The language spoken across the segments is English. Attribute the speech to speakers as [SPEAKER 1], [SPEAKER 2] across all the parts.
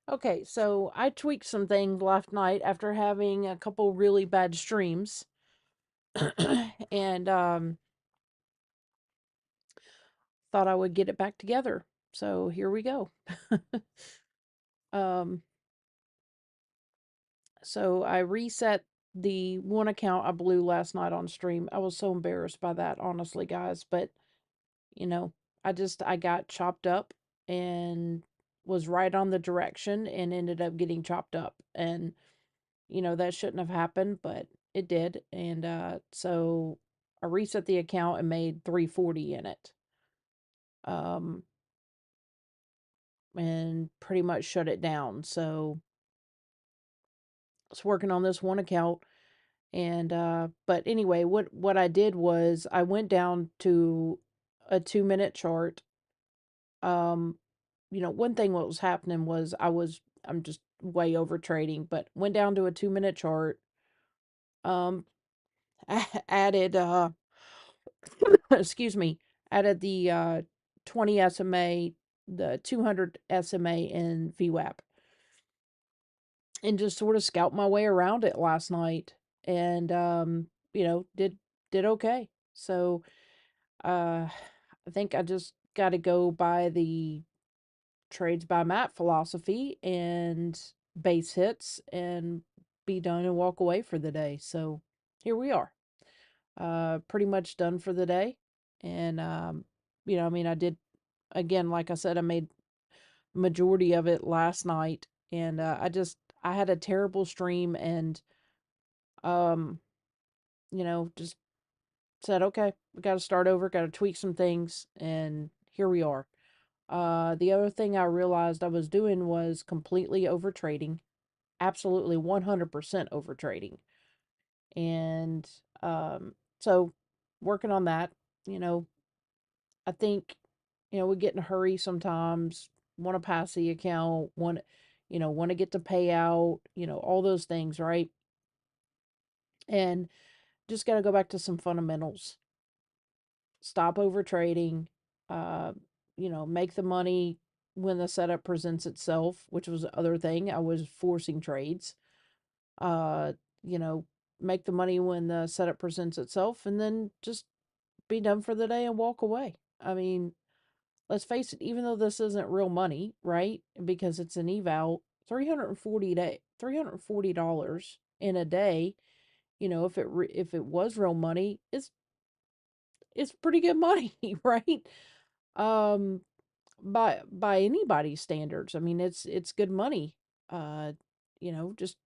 [SPEAKER 1] Okay, so I tweaked some things last night after having a couple really bad streams, and thought I would get it back together. So here we go. um, so I reset the one account I blew last night on stream. I was so embarrassed by that, honestly, guys. But you know, I got chopped up and was right on the direction and ended up getting chopped up. And that shouldn't have happened, but it did. And so I reset the account and made 340 in it. Um, and pretty much shut it down. So I was working on this one account and but anyway, what I did was I went down to a 2-minute chart. Um, one thing what was happening was I'm just way over trading, but went down to a 2-minute chart. Um, added excuse me, added the 20 SMA, the 200 SMA in VWAP, and just sort of scout my way around it last night, and did okay. So I think I just got to go by the trades by map philosophy and base hits and be done and walk away for the day. So here we are. Pretty much done for the day. And I mean, I did, again, like I said, I made majority of it last night, and I had a terrible stream, and um just said, okay, we got to start over, got to tweak some things, and here we are. The other thing I realized I was doing was completely over trading, absolutely 100% over trading. And so working on that, you know, I think, we get in a hurry sometimes, want to pass the account, want to get the payout, all those things, right? And just got to go back to some fundamentals. Stop over trading, uh, make the money when the setup presents itself, which was the other thing. I was forcing trades. Uh, you know, make the money when the setup presents itself and then just be done for the day and walk away. I mean, let's face it, even though this isn't real money, right? Because it's an eval, 340 $340 in a day, if it was real money, it's pretty good money, right? Um by anybody's standards. I mean, it's good money. Uh just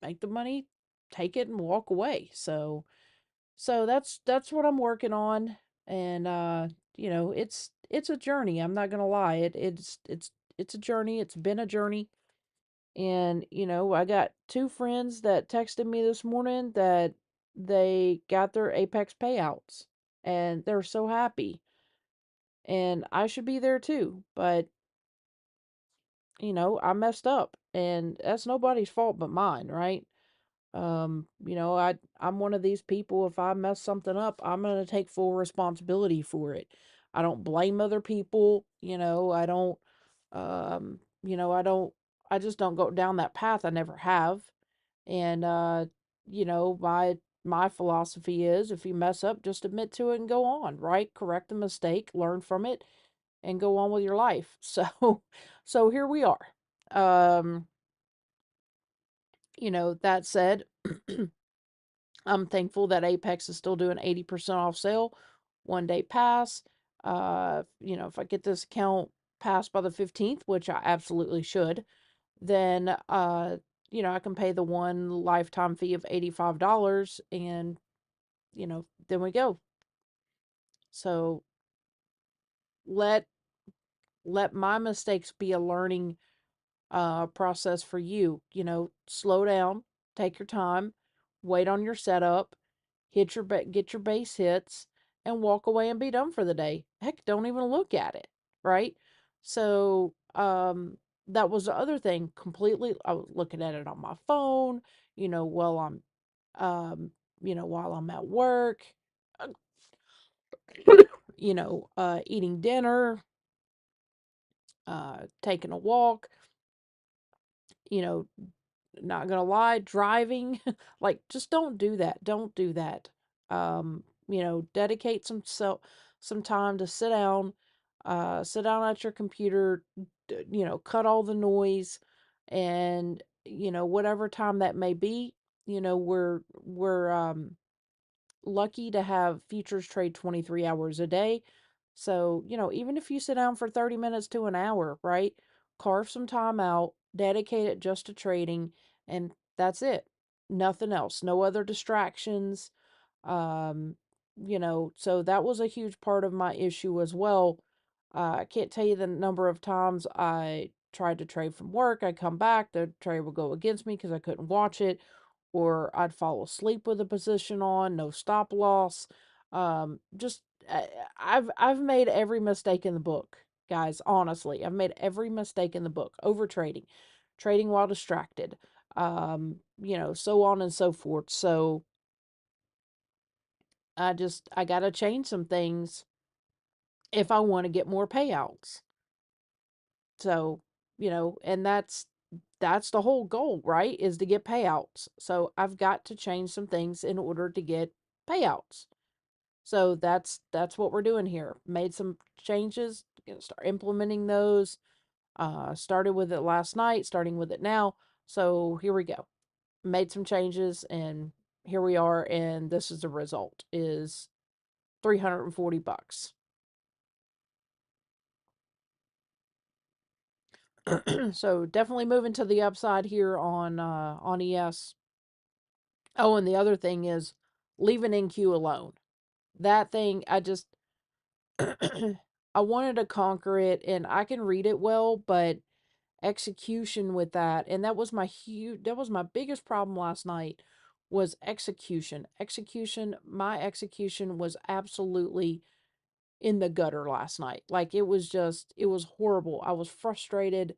[SPEAKER 1] make the money, take it and walk away. So that's what I'm working on, and it's a journey. I'm not gonna lie. It's a journey. It's been a journey, and I got two friends that texted me this morning that they got their Apex payouts, and they're so happy, and I should be there too, but I messed up, and that's nobody's fault but mine, right? I'm one of these people, if I mess something up, I'm going to take full responsibility for it. I don't blame other people, I don't I just don't go down that path. I never have. And my philosophy is if you mess up, just admit to it and go on, right? Correct the mistake, learn from it, and go on with your life. So here we are. Um, that said, I'm thankful that Apex is still doing 80% off sale, 1 day pass. If I get this account passed by the 15th, which I absolutely should, then, I can pay the one lifetime fee of $85 and, then we go. So let, let my mistakes be a learning process for you. Slow down, take your time, wait on your setup, get your base hits, and walk away and be done for the day. Heck, don't even look at it, right? So, that was the other thing. Completely, I was looking at it on my phone, while while I'm at work, uh, eating dinner, taking a walk. You know, not gonna lie, driving, like, just don't do that. Don't do that. Dedicate some time to sit down at your computer, cut all the noise, and whatever time that may be. We're lucky to have futures trade 23 hours a day. So, even if you sit down for 30 minutes to an hour, right? Carve some time out, dedicate it just to trading, and that's it. Nothing else. No other distractions. Um, so that was a huge part of my issue as well. I can't tell you the number of times I tried to trade from work. I come back, the trade would go against me because I couldn't watch it, or I'd fall asleep with a position on, no stop loss. Just I've made every mistake in the book, guys. Honestly, I've made every mistake in the book. Over trading, trading while distracted, so on and so forth. So I gotta change some things if I want to get more payouts. So, and that's the whole goal, right? Is to get payouts. So I've got to change some things in order to get payouts. So that's what we're doing here. Made some changes, gonna start implementing those. Started with it last night, starting with it now. So here we go. Made some changes and here we are, and this is the result is $340. So definitely moving to the upside here on ES. Oh, and the other thing is leaving NQ alone. That thing I just I wanted to conquer it, and I can read it well, but execution with that, and that was my biggest problem last night, was execution. My execution was absolutely in the gutter last night. Like, it was horrible. I was frustrated.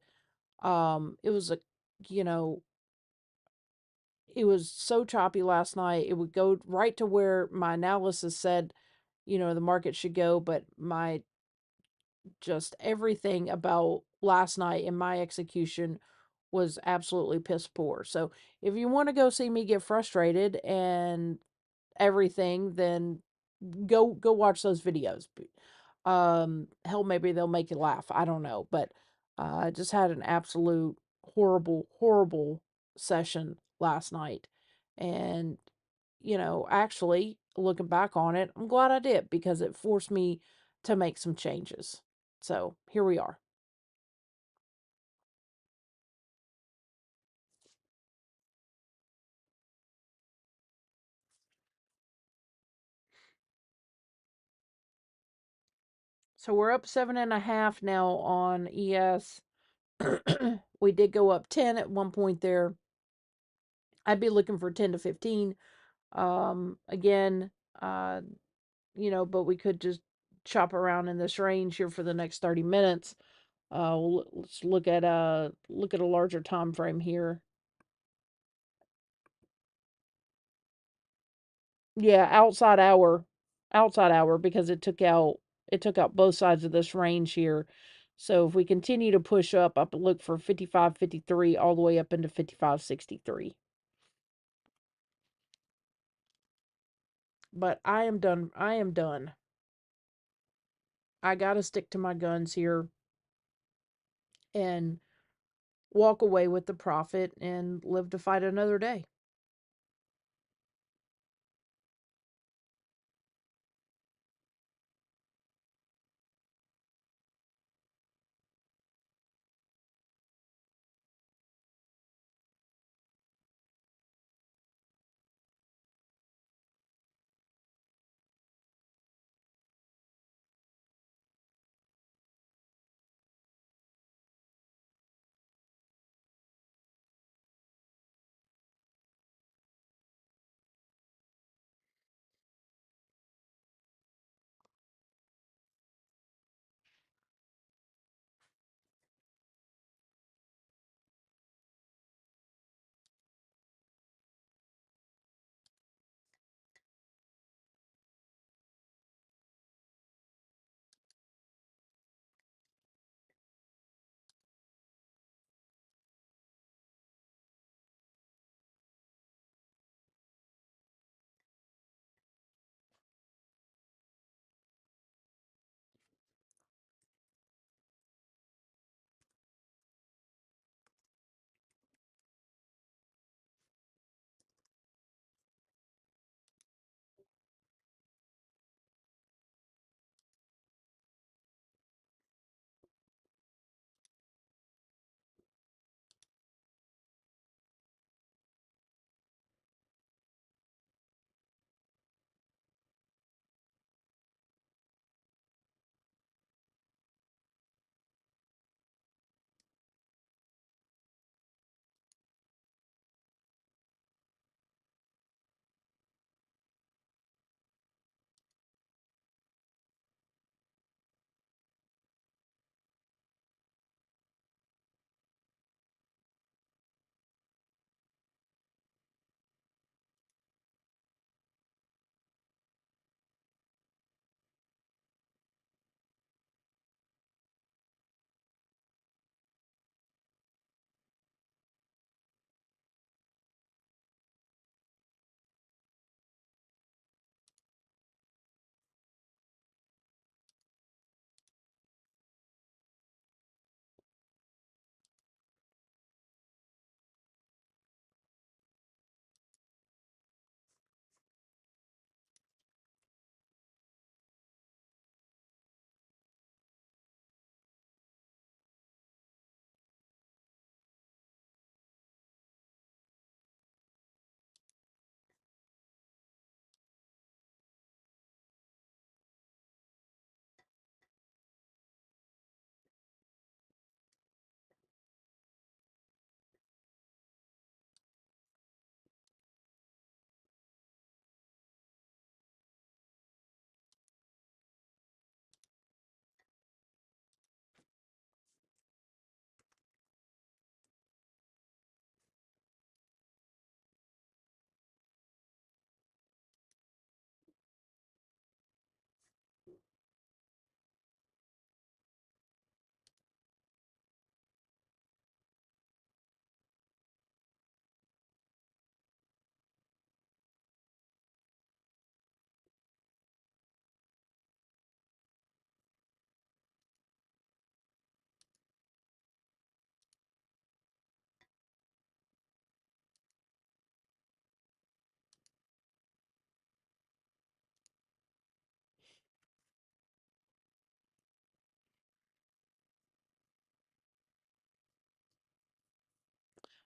[SPEAKER 1] It was a you know it was so choppy last night. It would go right to where my analysis said, the market should go, but my just everything about last night and my execution was absolutely piss poor. So if you want to go see me get frustrated and everything, then go watch those videos. Hell, maybe they'll make you laugh. I don't know, but I just had an absolute horrible session last night, and actually looking back on it, I'm glad I did because it forced me to make some changes. So here we are. So we're up 7.5 now on ES. We did go up 10 at one point there. I'd be looking for 10 to 15. Again, uh, but we could just chop around in this range here for the next 30 minutes. Let's look at a larger time frame here. Yeah, outside hour because it took out both sides of this range here. So if we continue to push up, look for 55.53 all the way up into 55.63. But I am done. I am done. I got to stick to my guns here and walk away with the profit and live to fight another day.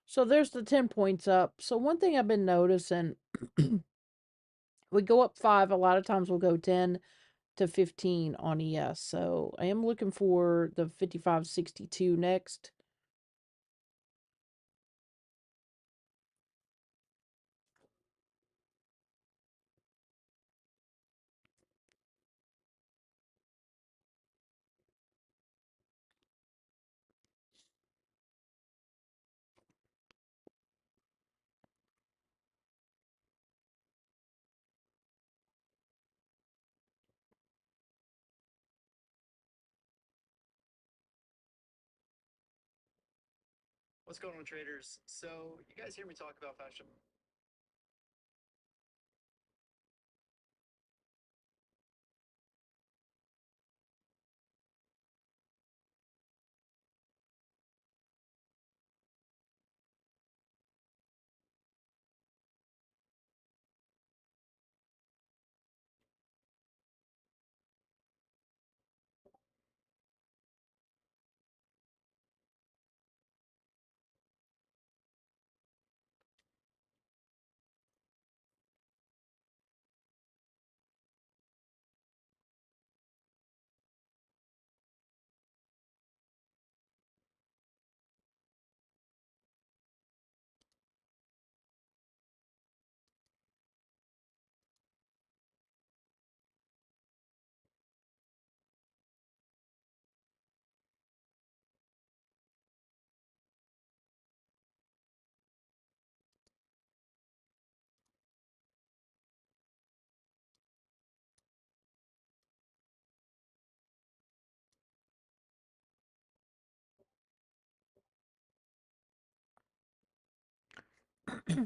[SPEAKER 1] So there's the 10 points up. So one thing I've been noticing, we go up 5, a lot of times we'll go 10 to 15 on ES. So I am looking for the 55.62 next.
[SPEAKER 2] What's going on, traders? So, you guys hear me talk about fashion?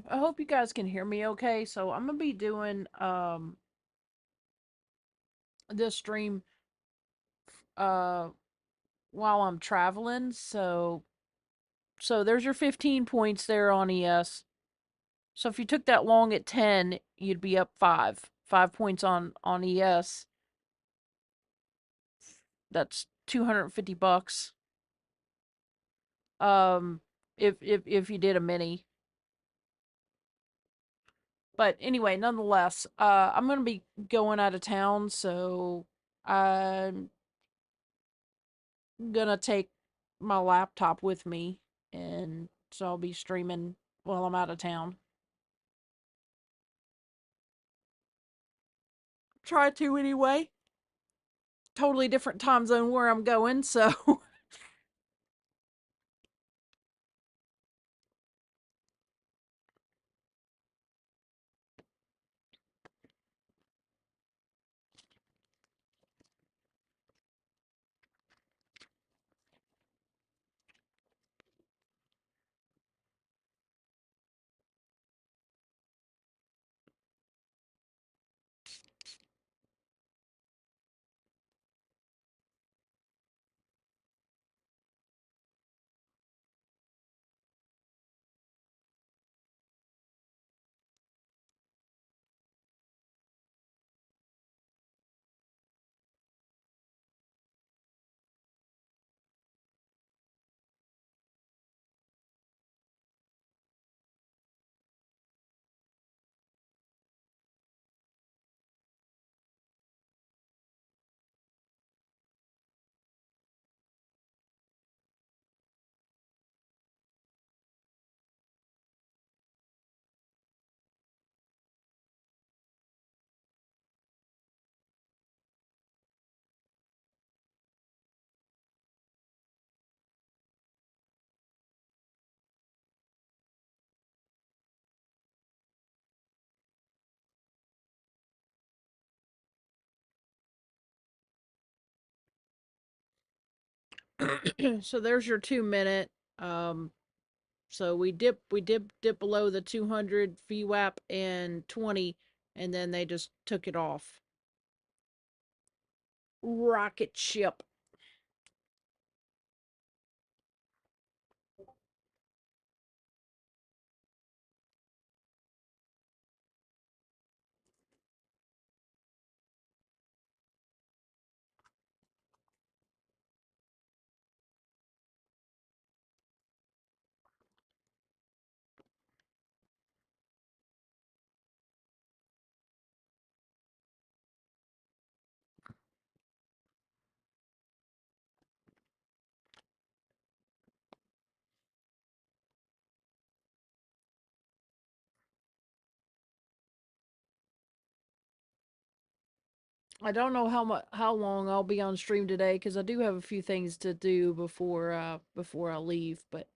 [SPEAKER 1] I hope you guys can hear me okay. So I'm going to be doing this stream uh while I'm traveling. So there's your 15 points there on ES. So if you took that long at 10, you'd be up 5. 5 points on ES. That's 250 bucks. Um if you did a mini. But anyway, nonetheless, I'm going to be going out of town, so I'm going to take my laptop with me, and so I'll be streaming while I'm out of town. Try to anyway. Totally different time zone where I'm going, so so there's your 2 minute. Um, so we dip below the 200 VWAP and 20, and then they just took it off. Rocket ship. I don't know how long I'll be on stream today because I do have a few things to do before I leave. But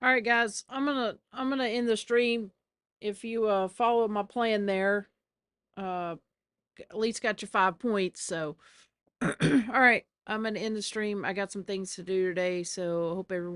[SPEAKER 1] all right, guys, I'm gonna end the stream. If you follow my plan there, uh, at least got your 5 points. So, all right, I'm gonna end the stream. I got some things to do today, so I hope everyone.